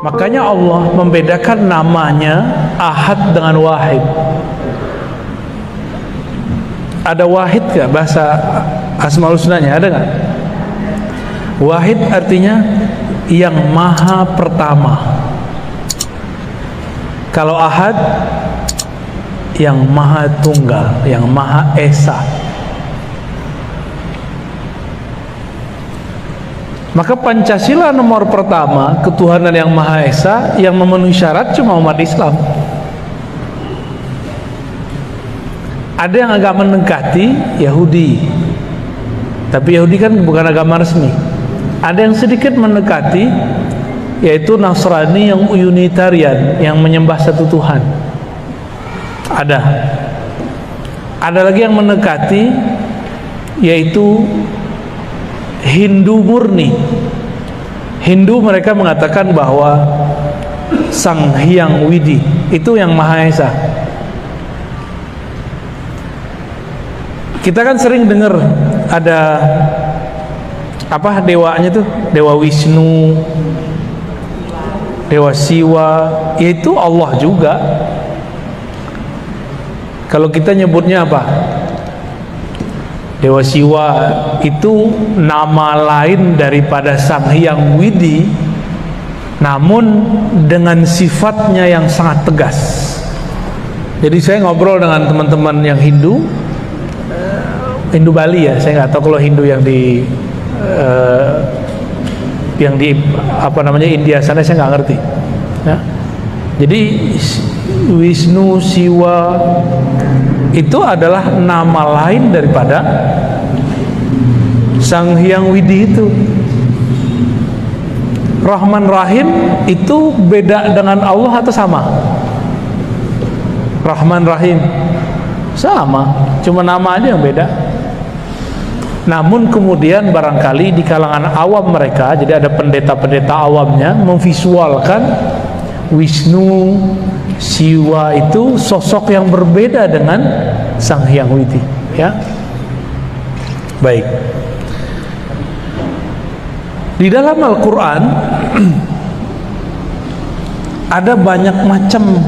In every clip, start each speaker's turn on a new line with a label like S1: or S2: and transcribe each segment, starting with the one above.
S1: Makanya Allah membedakan namanya Ahad dengan Wahid. Ada Wahid gak bahasa Asmaul Husnanya? Ada gak? Wahid artinya yang maha pertama. Kalau Ahad yang maha tunggal, yang maha esa. Maka Pancasila nomor pertama, ketuhanan yang Maha Esa, yang memenuhi syarat cuma umat Islam. Ada yang agak mendekati Yahudi, tapi Yahudi kan bukan agama resmi. Ada yang sedikit mendekati, yaitu Nasrani yang Unitarian, yang menyembah satu Tuhan. Ada lagi yang mendekati, yaitu Hindu murni. Hindu mereka mengatakan bahwa Sang Hyang Widi itu yang Maha Esa. Kita kan sering dengar ada apa dewanya tuh, Dewa Wisnu, Dewa Siwa, yaitu Allah juga. Kalau kita nyebutnya apa? Dewa Siwa itu nama lain daripada Sang Hyang Widi, namun dengan sifatnya yang sangat tegas. Jadi saya ngobrol dengan teman-teman yang Hindu Bali ya, saya nggak tahu kalau Hindu yang di apa namanya India sana saya nggak ngerti. Ya. Jadi Wisnu, Siwa itu adalah nama lain daripada Sang Hyang Widi itu. Rahman Rahim itu beda dengan Allah atau sama? Rahman Rahim sama, cuma nama aja yang beda. Namun kemudian barangkali di kalangan awam mereka, jadi ada pendeta-pendeta awamnya memvisualkan Wisnu, Siwa itu sosok yang berbeda dengan Sang Hyang Widi, ya. Baik. Di dalam Al-Quran ada banyak macam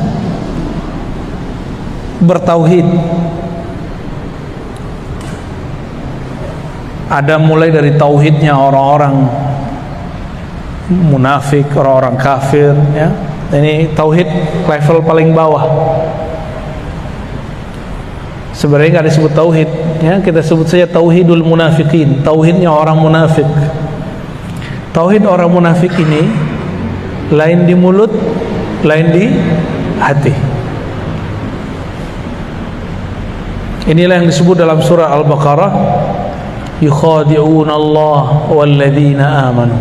S1: bertauhid. Ada mulai dari tauhidnya orang-orang munafik, orang-orang kafir, ya. Ini tauhid level paling bawah. Sebenarnya nggak disebut tauhid, ya, kita sebut saja tauhidul munafikin, tauhidnya orang munafik. Tauhid orang munafik ini lain di mulut, lain di hati. Inilah yang disebut dalam surah Al-Baqarah, yukhadi'una Allah walladzina amanu.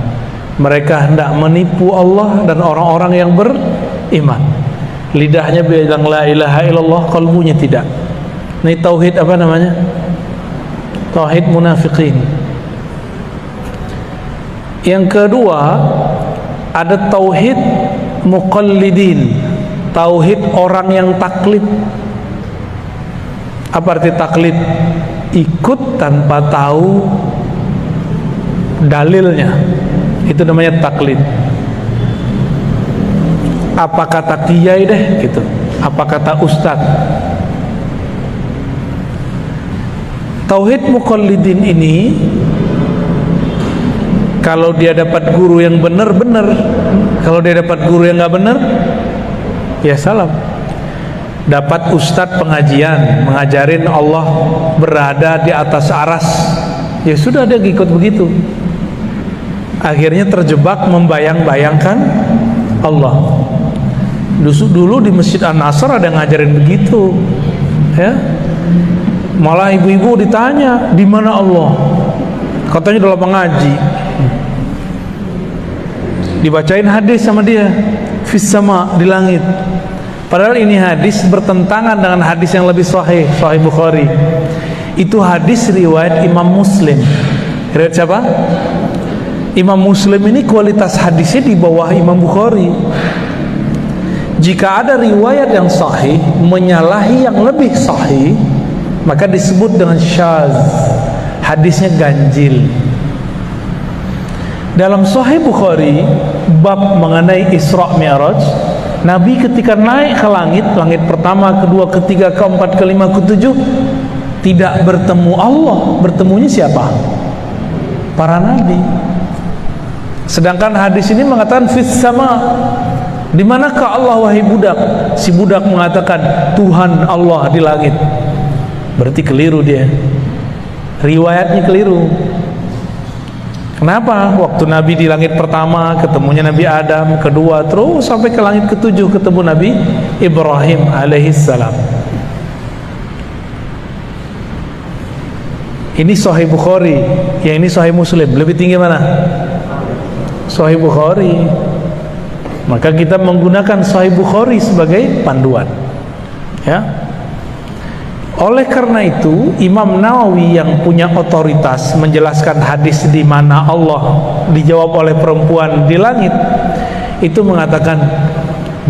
S1: Mereka hendak menipu Allah dan orang-orang yang beriman. Lidahnya bilang la ilaha illallah, kalbunya tidak. Ini tauhid apa namanya? Tauhid munafikin. Yang kedua, ada tauhid muqallidin, tauhid orang yang taklid. Apa arti taklid? Ikut tanpa tahu dalilnya, itu namanya taklid. Apa kata kiai deh gitu, apa kata ustadz. Tauhid muqallidin ini, kalau dia dapat guru yang benar-benar, kalau dia dapat guru yang nggak benar, ya salam. Dapat ustadz pengajian mengajarin Allah berada di atas aras, ya sudah dia ikut begitu. Akhirnya terjebak membayang-bayangkan Allah. Dulu di Masjid An-Nasr ada yang ngajarin begitu, ya. Malah ibu-ibu ditanya, di mana Allah? Katanya dalam mengaji. Dibacain hadis sama dia, fis sama, di langit. Padahal ini hadis bertentangan dengan hadis yang lebih sahih, Sahih Bukhari. Itu hadis riwayat Imam Muslim. Riwayat siapa? Imam Muslim ini kualitas hadisnya di bawah Imam Bukhari. Jika ada riwayat yang sahih menyalahi yang lebih sahih, maka disebut dengan syadz. hadisnya ganjil. Dalam Sahih Bukhari bab mengenai Isra Mi'raj, Nabi ketika naik ke langit, langit pertama, kedua, ketiga, keempat, kelima, ketujuh, tidak bertemu Allah. Bertemunya siapa? Para nabi. Sedangkan hadis ini mengatakan fis sama. Di manakah Allah wahai budak? Si budak mengatakan Tuhan Allah di langit. Berarti keliru dia. Riwayatnya keliru. Kenapa? Waktu Nabi di langit pertama ketemunya Nabi Adam, kedua terus sampai ke langit ketujuh ketemu Nabi Ibrahim alaihissalam. Ini Sahih Bukhari, yang ini Sahih Muslim. Lebih tinggi mana? Sahih Bukhari. Maka kita menggunakan Sahih Bukhari sebagai panduan. Ya. Oleh karena itu, Imam Nawawi yang punya otoritas menjelaskan hadis di mana Allah dijawab oleh perempuan di langit, itu mengatakan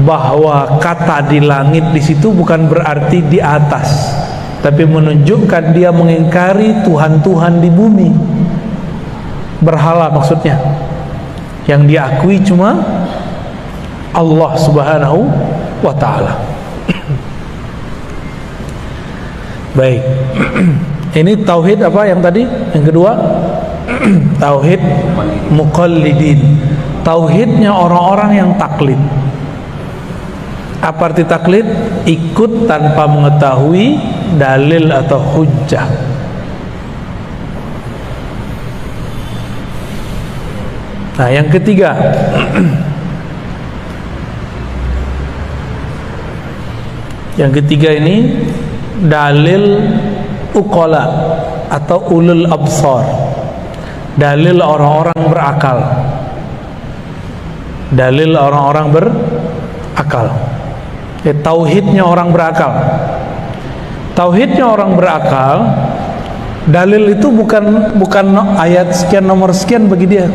S1: bahwa kata di langit di situ bukan berarti di atas, tapi menunjukkan dia mengingkari Tuhan-Tuhan di bumi. Berhala maksudnya. Yang diakui cuma Allah Subhanahu wa ta'ala. Baik. Ini tauhid apa yang tadi? Yang kedua, tauhid muqallidin. Tauhidnya orang-orang yang taklid. Apa arti taklid? Ikut tanpa mengetahui dalil atau hujjah. Nah, yang ketiga, yang ketiga ini dalil uqala atau ulul absar, dalil orang-orang berakal, dalil orang-orang berakal. Tauhidnya orang berakal. Tauhidnya orang berakal, dalil itu bukan ayat sekian nomor sekian bagi dia,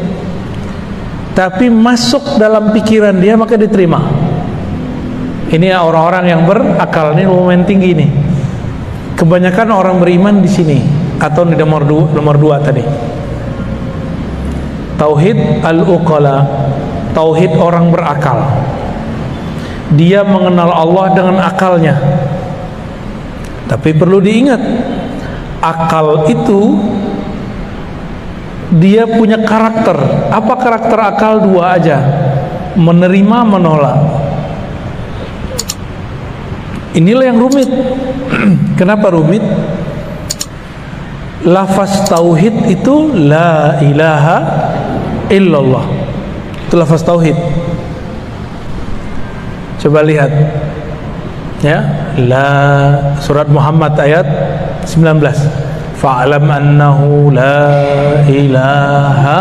S1: tapi masuk dalam pikiran dia maka diterima. Ini orang-orang yang berakal, ini momen tinggi nih. Kebanyakan orang beriman di sini atau di nomor dua tadi. Tauhid al-uqala, tauhid orang berakal. Dia mengenal Allah dengan akalnya. Tapi perlu diingat, akal itu dia punya karakter. Apa karakter akal? Dua aja, menerima, menolak. Inilah yang rumit. Kenapa rumit? Lafaz tauhid itu la ilaha illallah. Itu lafaz tauhid. Coba lihat. Ya, surat Muhammad ayat 19. Fa'lam annahu la ilaha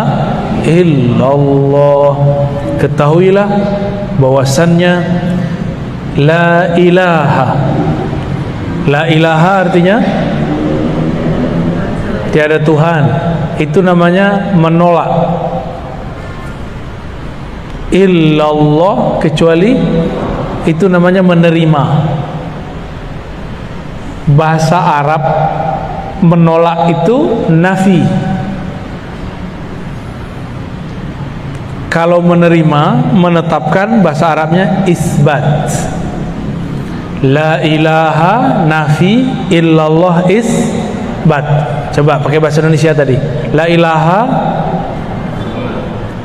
S1: illallah. Ketahuilah bahwasannya la ilaha. La ilaha artinya tiada Tuhan. Itu namanya menolak. Illallah, kecuali, itu namanya menerima. Bahasa Arab menolak itu nafi. Kalau menerima, menetapkan, bahasa Arabnya isbat. La ilaha nafi, illallah isbat. Coba pakai bahasa Indonesia tadi. La ilaha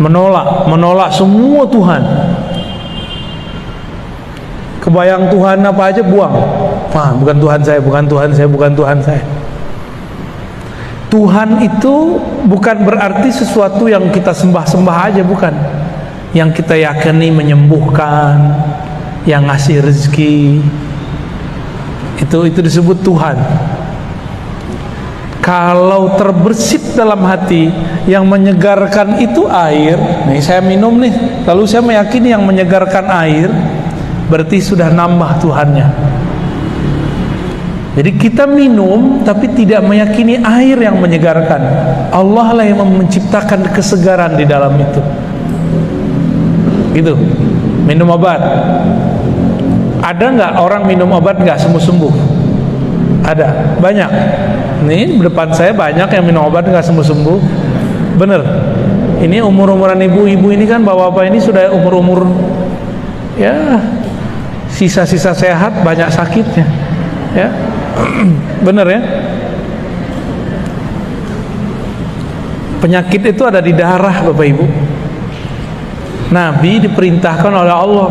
S1: menolak semua Tuhan. Kebayang Tuhan apa aja buang. Bukan Tuhan saya, bukan Tuhan saya, bukan Tuhan saya. Tuhan itu bukan berarti sesuatu yang kita sembah-sembah aja, bukan. Yang kita yakini menyembuhkan, yang ngasih rezeki, itu disebut Tuhan. Kalau terbersit dalam hati, yang menyegarkan itu air. Nih saya minum nih, lalu saya meyakini yang menyegarkan air, berarti sudah nambah Tuhannya. Jadi kita minum tapi tidak meyakini air yang menyegarkan. Allah lah yang menciptakan kesegaran di dalam itu. Gitu. Minum obat. Ada nggak orang minum obat nggak sembuh-sembuh? Ada, banyak. Nih depan saya banyak yang minum obat nggak sembuh-sembuh. Bener. Ini umur-umuran ibu-ibu ini kan, bapak-bapak ini sudah umur-umur ya sisa-sisa sehat, banyak sakitnya. Ya. Bener ya. Penyakit itu ada di darah, Bapak Ibu. Nabi diperintahkan oleh Allah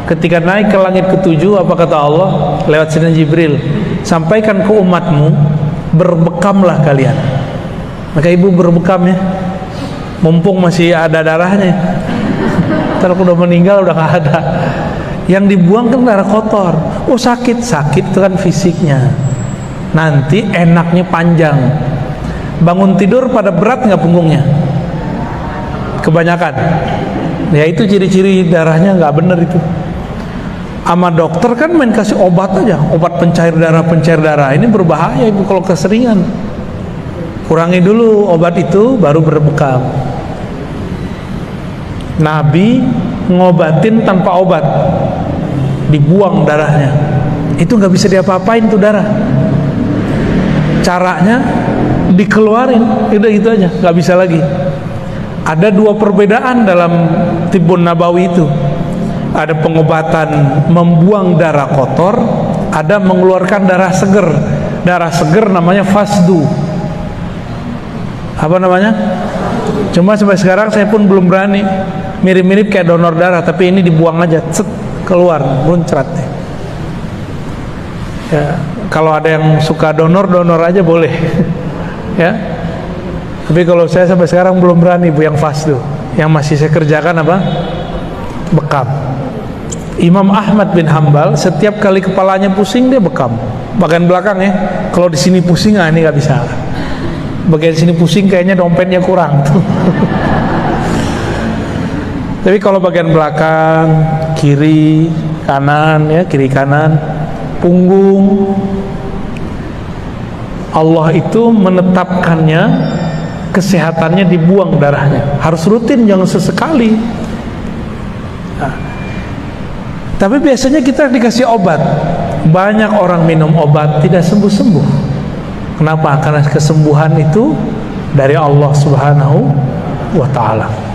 S1: ketika naik ke langit ketujuh, apa kata Allah lewat Sayyidina Jibril, sampaikan ke umatmu, berbekamlah kalian. Maka ibu berbekam ya, mumpung masih ada darahnya. Kalau udah meninggal udah gak ada. Yang dibuang kan darah kotor. Oh sakit itu kan fisiknya. Nanti enaknya panjang. Bangun tidur pada berat nggak punggungnya? Kebanyakan. Ya itu ciri-ciri darahnya nggak bener itu. Sama dokter kan main kasih obat aja, obat pencair darah. Ini berbahaya ibu kalau keseringan. Kurangi dulu obat itu, baru berbekam. Nabi ngobatin tanpa obat, dibuang darahnya. Itu nggak bisa diapa-apain tuh darah. Caranya dikeluarin, udah gitu aja, nggak bisa lagi. Ada dua perbedaan dalam Tibbun Nabawi itu. Ada pengobatan membuang darah kotor, ada mengeluarkan darah seger. Darah seger namanya fasdu. Apa namanya? Cuma sampai sekarang saya pun belum berani. Mirip-mirip kayak donor darah, tapi ini dibuang aja, cet, keluar, muncrat. Ya, kalau ada yang suka donor aja boleh. Ya. Tapi kalau saya sampai sekarang belum berani Bu yang fasdu. Yang masih saya kerjakan apa? Bekam. Imam Ahmad bin Hambal setiap kali kepalanya pusing dia bekam. Bagian belakang ya. Kalau di sini pusing, ini nggak bisa. Bagian sini pusing kayaknya dompetnya kurang tuh. Tapi kalau bagian belakang, kiri, kanan ya, kiri kanan, punggung, Allah itu menetapkannya, kesehatannya dibuang darahnya. Harus rutin, jangan sesekali. Nah, tapi biasanya kita dikasih obat. Banyak orang minum obat tidak sembuh-sembuh. Kenapa? Karena kesembuhan itu dari Allah Subhanahu wa ta'ala.